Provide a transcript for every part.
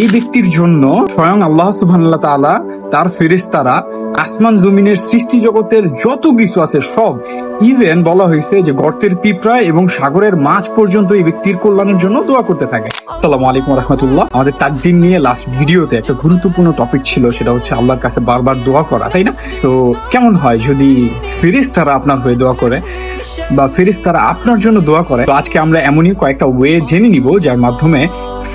এই ব্যক্তির জন্য স্বয়ং আল্লাহ সুবহানাহু ওয়া তাআলা তার ফেরেশতারা আসমান জমিনের সৃষ্টি জগতের যত কিছু আছে সব, ইভেন বলা হয়েছে যে গর্তের পিঁপড়া এবং সাগরের মাছ পর্যন্ত এই ব্যক্তির কল্যাণের জন্য দোয়া করতে থাকে। আসসালামু আলাইকুম ওয়া রাহমাতুল্লাহ। আমাদের তাকদীর নিয়ে লাস্ট ভিডিওতে একটা গুরুত্বপূর্ণ টপিক ছিল, সেটা হচ্ছে আল্লাহর কাছে বারবার দোয়া করা, তাই না? তো কেমন হয় যদি ফেরেশতারা আপনার হয়ে দোয়া করে বা ফেরেশতারা আপনার জন্য দোয়া করে? তো আজকে আমরা এমনই কয়েকটা ওয়ে জেনে নিব যার মাধ্যমে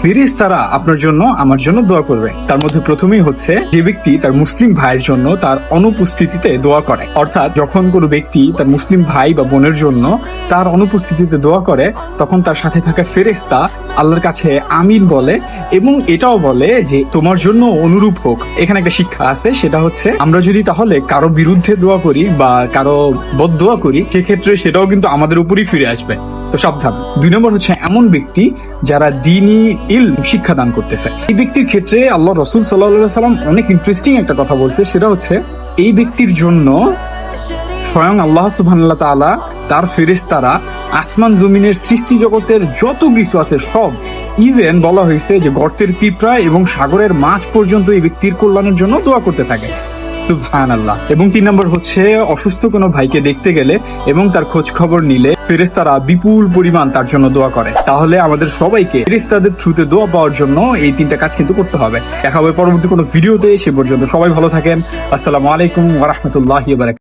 ফেরেশতারা আপনার জন্য আমার জন্য দোয়া করবে। তার মধ্যে প্রথমেই হচ্ছে যে ব্যক্তি তার মুসলিম ভাইয়ের জন্য তার অনুপস্থিতিতে দোয়া করে। অর্থাৎ যখন কোনো ব্যক্তি তার মুসলিম ভাই বা বোনের জন্য তার অনুপস্থিতিতে দোয়া করে, তখন তার সাথে থাকা ফেরেশতা আল্লাহর কাছে আমিন বলে এবং এটাও বলে যে তোমার জন্য অনুরূপ হোক। এখানে একটা শিক্ষা আছে, সেটা হচ্ছে আমরা যদি তাহলে কারো বিরুদ্ধে দোয়া করি বা কারো বদদোয়া করি, সেক্ষেত্রে সেটাও কিন্তু আমাদের উপরই ফিরে আসবে। তো সাবধান। 2 নম্বর হচ্ছে এমন ব্যক্তি যারা দ্বীনি ইলম শিক্ষা দান করতেছে। এই ব্যক্তির ক্ষেত্রে আল্লাহ রাসূল সাল্লাল্লাহু আলাইহি ওয়াসাল্লাম অনেক ইন্টারেস্টিং একটা কথা বলছে, সেটা হচ্ছে এই ব্যক্তির জন্য স্বয়ং আল্লাহ সুবহানাহু ওয়া তাআলা তার ফেরেশতারা আসমান জমিনের সৃষ্টি জগতের যত কিছু আছে সব, ইভেন বলা হয়েছে যে গর্তের পিঁপড়া এবং সাগরের মাছ পর্যন্ত এই ব্যক্তির কল্যাণের জন্য দোয়া করতে থাকে। সুবহানাল্লাহ। এবং 3 নম্বর হচ্ছে অসুস্থ কোনো ভাইকে দেখতে গেলে এবং তার খোঁজ খবর নিলে ফেরেশতারা বিপুল পরিমাণ তার জন্য দোয়া করে। তাহলে আমাদের সবাইকে ফেরেশতাদের থ্রুতে দোয়া পাওয়ার জন্য এই 3টা কাজ কিন্তু করতে হবে। দেখা হবে পরবর্তী কোনো ভিডিওতে। সে পর্যন্ত সবাই ভালো থাকেন। আসসালামু আলাইকুম ওয়া রাহমাতুল্লাহি ওয়া বারাকাতুহু।